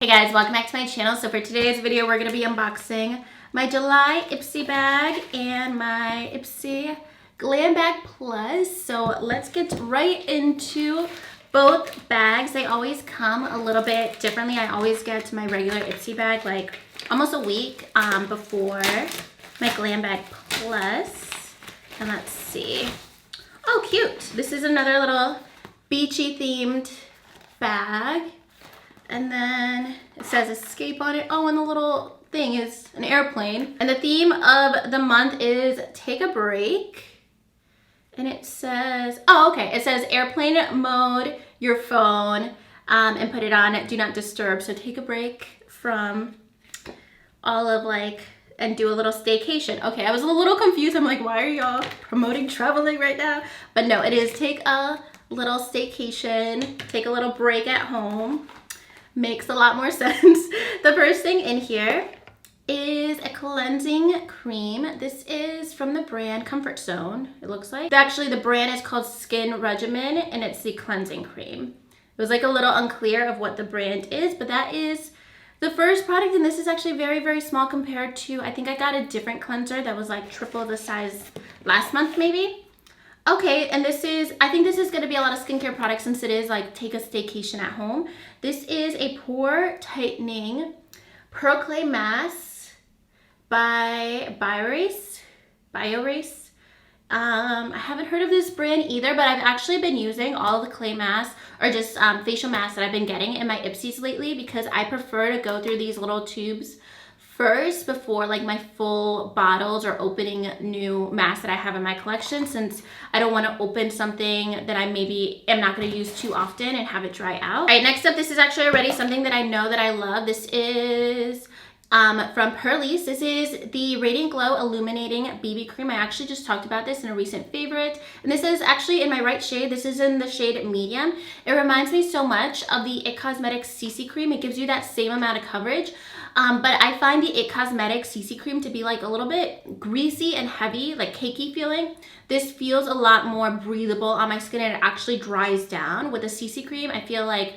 Hey guys, welcome back to my channel. So for today's video, we're going to be unboxing my July Ipsy bag and my Ipsy Glam Bag Plus. So let's get right into both bags. They always come a little bit differently. I always get my regular Ipsy bag like almost a week before my Glam Bag Plus. And let's see. Oh, cute. This is another little beachy themed bag. And then it says escape on it. Oh, and the little thing is an airplane. And the theme of the month is take a break. And it says, oh, okay. It says airplane mode, your phone, and put it on do not disturb. So take a break from all of and do a little staycation. Okay, I was a little confused. I'm like, why are y'all promoting traveling right now? But no, it is take a little staycation, take a little break at home. Makes a lot more sense. The first thing in here is a cleansing cream. This is from the brand Comfort Zone, it looks like. Actually, the brand is called Skin Regimen, and it's the cleansing cream. It was like a little unclear of what the brand is, but that is the first product, and this is actually very, very small compared to, I think I got a different cleanser that was like triple the size last month maybe. Okay, and this is, I think this is going to be a lot of skincare products since it is like take a staycation at home. This is a pore tightening pearl clay mask by Biorace. I haven't heard of this brand either, but I've actually been using all the clay masks or just facial masks that I've been getting in my Ipsys lately because I prefer to go through these little tubes first before like my full bottles or opening new masks that I have in my collection, since I don't want to open something that I maybe am not going to use too often and have it dry out. All right, next up, this is actually already something that I know that I love. This is from Pearlise. This is the Radiant Glow Illuminating BB Cream. I actually just talked about this in a recent favorite, and this is actually in my right shade. This is in the shade medium. It reminds me so much of the It Cosmetics CC Cream. It gives you that same amount of coverage. But I find the It Cosmetics CC Cream to be like a little bit greasy and heavy, like cakey feeling. This feels a lot more breathable on my skin and it actually dries down. With the CC Cream, I feel like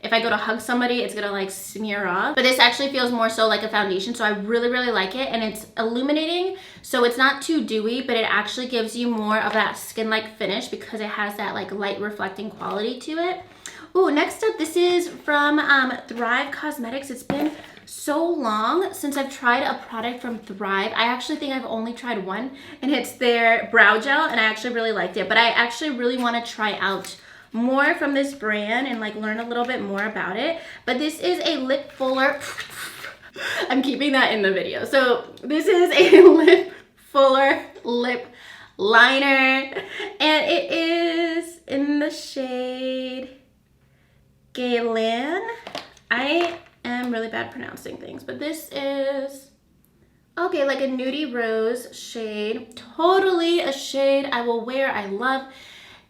if I go to hug somebody, it's gonna like smear off. But this actually feels more so like a foundation, so I really, really like it. And it's illuminating, so it's not too dewy, but it actually gives you more of that skin-like finish because it has that like light reflecting quality to it. Ooh, next up, this is from Thrive Cosmetics. It's been so long since I've tried a product from Thrive. I actually think I've only tried one, and it's their brow gel, and I actually really liked it. But I actually really want to try out more from this brand and like learn a little bit more about it. But this is a lip fuller. I'm keeping that in the video. So this is a lip fuller lip liner, and it is in the shade Galen. I am really bad pronouncing things, but this is okay, like a nudie rose shade. Totally a shade I will wear. I love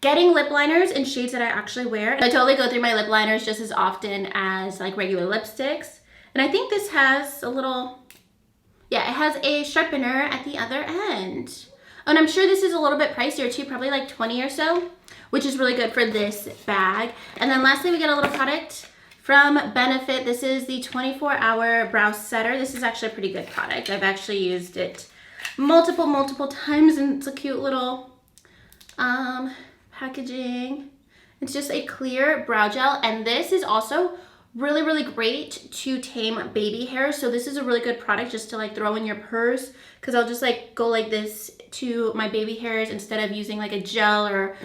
getting lip liners in shades that I actually wear. I totally go through my lip liners just as often as like regular lipsticks. And I think this has a little, yeah, it has a sharpener at the other end. And I'm sure this is a little bit pricier too, probably like 20 or so, which is really good for this bag. And then lastly, we get a little product from Benefit. This is the 24-hour brow setter. This is actually a pretty good product. I've actually used it multiple times, and it's a cute little packaging. It's just a clear brow gel, and this is also really, really great to tame baby hair. So this is a really good product just to like throw in your purse, because I'll just like go like this to my baby hairs instead of using like a gel or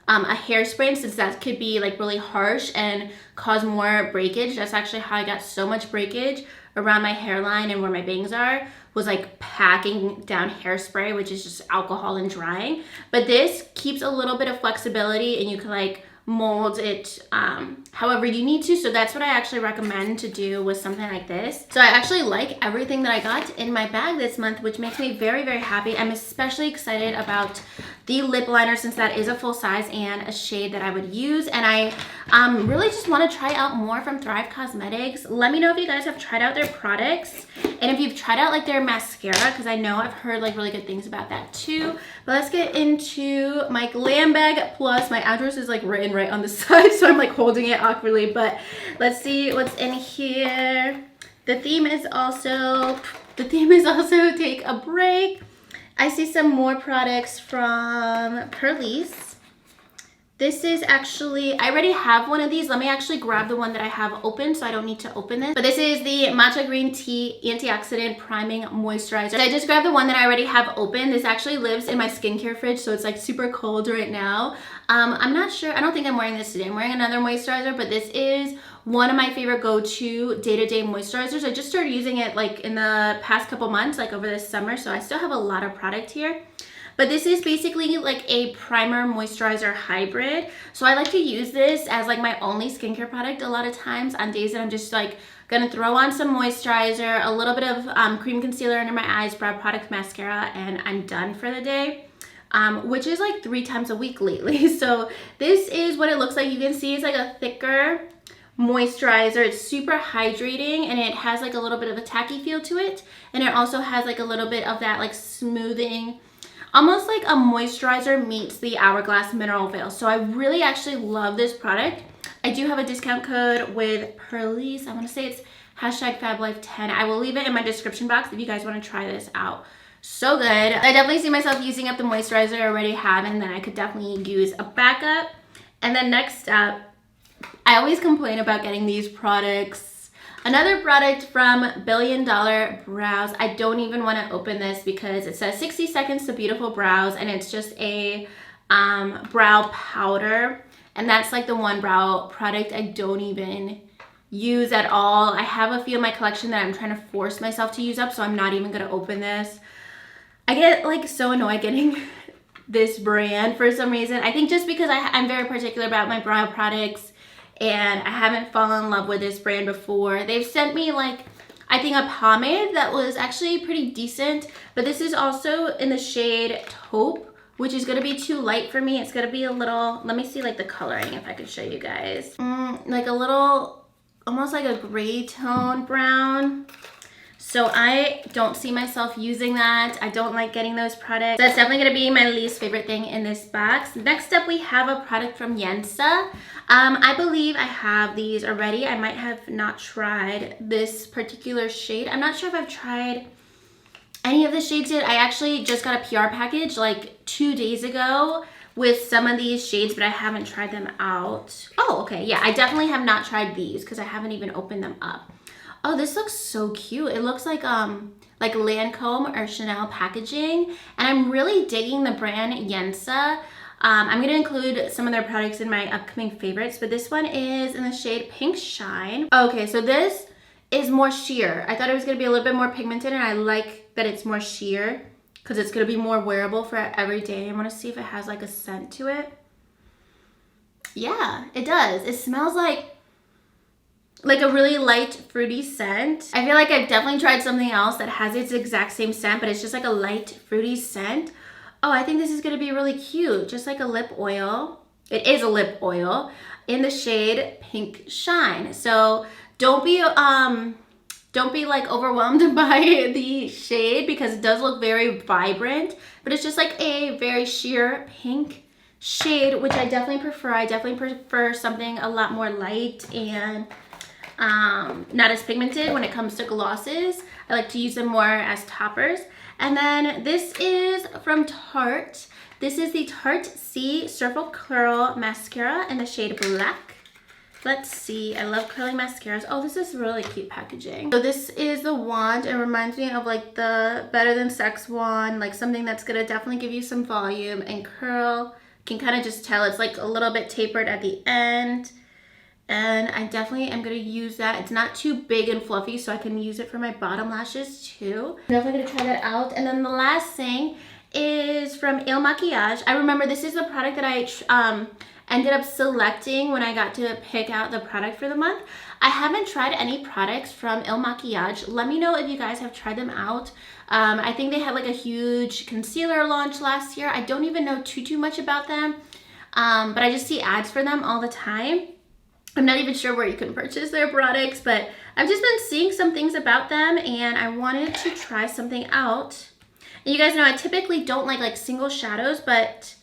a hairspray, since that could be like really harsh and cause more breakage. That's actually how I got so much breakage around my hairline and where my bangs are, was like packing down hairspray, which is just alcohol and drying. But this keeps a little bit of flexibility, and you can like mold it however you need to. So that's what I actually recommend to do with something like this. So I actually like everything that I got in my bag this month, which makes me very, very happy. I'm especially excited about the lip liner, since that is a full size and a shade that I would use. And I really just want to try out more from Thrive Cosmetics. Let me know if you guys have tried out their products And if you've tried out like their mascara, because I know I've heard like really good things about that too. But let's get into my Glam Bag Plus. My address is like written right on the side, so I'm like holding it awkwardly. But let's see what's in here. The theme is also take a break. I see some more products from Perlice. This is actually, I already have one of these. Let me actually grab the one that I have open so I don't need to open this. But this is the Matcha Green Tea Antioxidant Priming Moisturizer. I just grabbed the one that I already have open. This actually lives in my skincare fridge, so it's like super cold right now. I'm not sure, I don't think I'm wearing this today. I'm wearing another moisturizer, but this is one of my favorite go-to day-to-day moisturizers. I just started using it like in the past couple months, like over this summer, so I still have a lot of product here. But this is basically like a primer moisturizer hybrid. So I like to use this as like my only skincare product a lot of times on days that I'm just like gonna throw on some moisturizer, a little bit of cream concealer under my eyes, brow product, mascara, and I'm done for the day. Which is like 3 times a week lately. So this is what it looks like. You can see it's like a thicker moisturizer. It's super hydrating and it has like a little bit of a tacky feel to it. And it also has like a little bit of that like smoothing, almost like a moisturizer meets the Hourglass Mineral Veil. So I really actually love this product. I do have a discount code with Perlice. I want to say it's #FabLife10. I will leave it in my description box if you guys want to try this out. So good. I definitely see myself using up the moisturizer I already have, and then I could definitely use a backup. And then next up, I always complain about getting these products. Another product from Billion Dollar Brows. I don't even want to open this because it says 60 seconds to beautiful brows, and it's just a brow powder. And that's like the one brow product I don't even use at all. I have a few in my collection that I'm trying to force myself to use up, so I'm not even going to open this. I get like so annoyed getting this brand for some reason. I think just because I'm very particular about my brow products, and I haven't fallen in love with this brand before. They've sent me like, I think a pomade that was actually pretty decent, but this is also in the shade Taupe, which is gonna be too light for me. It's gonna be a little, let me see like the coloring if I could show you guys. Like a little, almost like a gray tone brown. So I don't see myself using that. I don't like getting those products. That's definitely gonna be my least favorite thing in this box. Next up, we have a product from Yensa. I believe I have these already. I might have not tried this particular shade. I'm not sure if I've tried any of the shades yet. I actually just got a PR package like 2 days ago with some of these shades, but I haven't tried them out. Oh, okay, yeah, I definitely have not tried these because I haven't even opened them up. Oh, this looks so cute. It looks like Lancome or Chanel packaging, and I'm really digging the brand Yensa. I'm gonna include some of their products in my upcoming favorites, but this one is in the shade Pink Shine. Okay, so this is more sheer. I thought it was gonna be a little bit more pigmented, and I like that it's more sheer because it's gonna be more wearable for every day. I wanna see if it has like a scent to it. Yeah, it does. It smells like a really light fruity scent. I feel like I've definitely tried something else that has its exact same scent, but it's just like a light fruity scent. Oh, I think this is gonna be really cute. Just like a lip oil. It is a lip oil in the shade Pink Shine. So don't be like overwhelmed by the shade because it does look very vibrant, but it's just like a very sheer pink shade, which I definitely prefer. I definitely prefer something a lot more light and not as pigmented when it comes to glosses. I like to use them more as toppers. And then this is from Tarte. This is the Tarte C Circle Curl Mascara in the shade Black. Let's see, I love curling mascaras. Oh, this is really cute packaging. So this is the wand. It reminds me of like the Better Than Sex wand, like something that's gonna definitely give you some volume and curl. You can kind of just tell it's like a little bit tapered at the end. And I definitely am going to use that. It's not too big and fluffy, so I can use it for my bottom lashes too. I'm definitely going to try that out. And then the last thing is from Il Makiage. I remember this is the product that I ended up selecting when I got to pick out the product for the month. I haven't tried any products from Il Makiage. Let me know if you guys have tried them out. I think they had like a huge concealer launch last year. I don't even know too much about them, but I just see ads for them all the time. I'm not even sure where you can purchase their products, but I've just been seeing some things about them and I wanted to try something out. And you guys know I typically don't like single shadows, but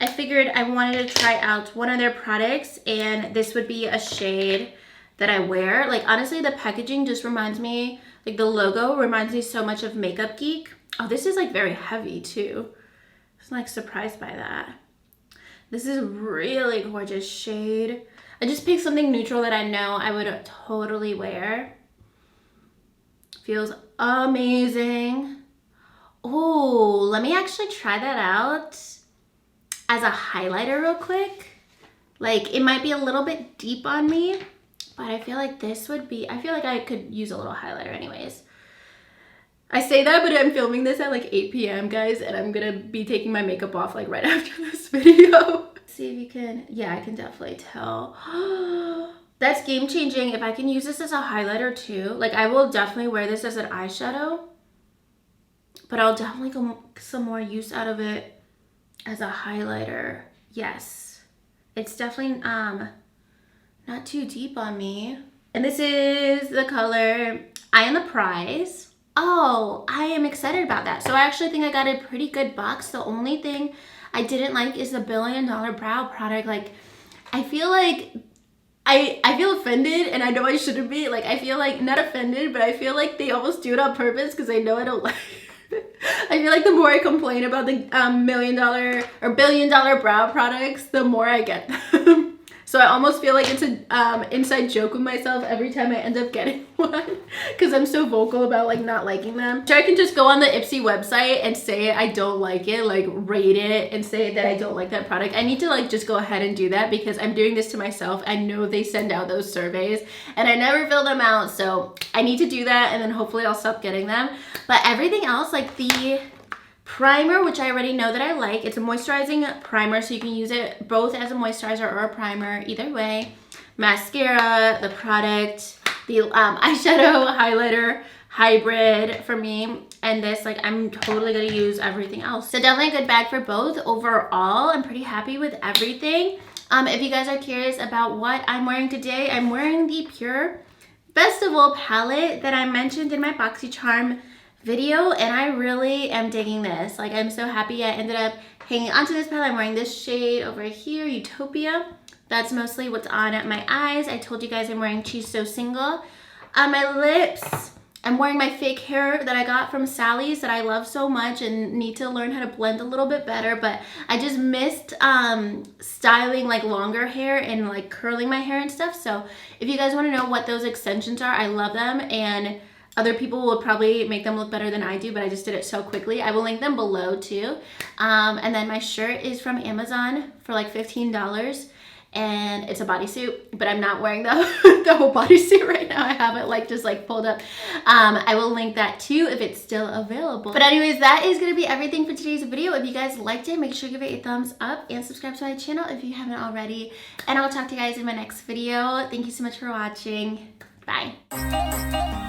I figured I wanted to try out one of their products and this would be a shade that I wear. Like honestly, the packaging just reminds me, like the logo reminds me so much of Makeup Geek. Oh, this is like very heavy too. I was like surprised by that. This is a really gorgeous shade. I just picked something neutral that I know I would totally wear. Feels amazing. Oh, let me actually try that out as a highlighter real quick. Like it might be a little bit deep on me, but I feel like this would be, I feel like I could use a little highlighter anyways. I say that, but I'm filming this at like 8 p.m. guys, and I'm gonna be taking my makeup off like right after this video. See if you can, yeah, I can definitely tell. That's game changing. If I can use this as a highlighter too, like I will definitely wear this as an eyeshadow, but I'll definitely get some more use out of it as a highlighter. Yes, it's definitely not too deep on me. And this is the color Eye on the Prize. Oh, I am excited about that. So I actually think I got a pretty good box. The only thing I didn't like is the $1 billion brow product. Like, I feel like I feel offended, and I know I shouldn't be. Like, I feel like, not offended, but I feel like they almost do it on purpose because they know I don't like it. I feel like the more I complain about the $1 million or $1 billion brow products, the more I get them. So I almost feel like it's an inside joke with myself every time I end up getting one because I'm so vocal about like not liking them. So I can just go on the Ipsy website and say I don't like it, like rate it and say that I don't like that product. I need to like just go ahead and do that because I'm doing this to myself. I know they send out those surveys and I never fill them out. So I need to do that and then hopefully I'll stop getting them. But everything else, like the primer, which I already know that I like. It's a moisturizing primer, so you can use it both as a moisturizer or a primer, either way. Mascara, the product, the eyeshadow, highlighter, hybrid for me. And this, like, I'm totally gonna use everything else. So definitely a good bag for both. Overall, I'm pretty happy with everything. If you guys are curious about what I'm wearing today, I'm wearing the Pure Festival palette that I mentioned in my BoxyCharm video, and I really am digging this. Like, I'm so happy I ended up hanging onto this palette. I'm wearing this shade over here, Utopia. That's mostly what's on my eyes. I told you guys I'm wearing She's So Single. On my lips, I'm wearing my fake hair that I got from Sally's that I love so much and need to learn how to blend a little bit better, but I just missed styling like longer hair and like curling my hair and stuff. So if you guys want to know what those extensions are, I love them, and other people will probably make them look better than I do, but I just did it so quickly. I will link them below too. And then my shirt is from Amazon for like $15. And it's a bodysuit, but I'm not wearing the whole bodysuit right now. I have it like just like pulled up. I will link that too if it's still available. But anyways, that is gonna be everything for today's video. If you guys liked it, make sure to give it a thumbs up and subscribe to my channel if you haven't already. And I'll talk to you guys in my next video. Thank you so much for watching. Bye.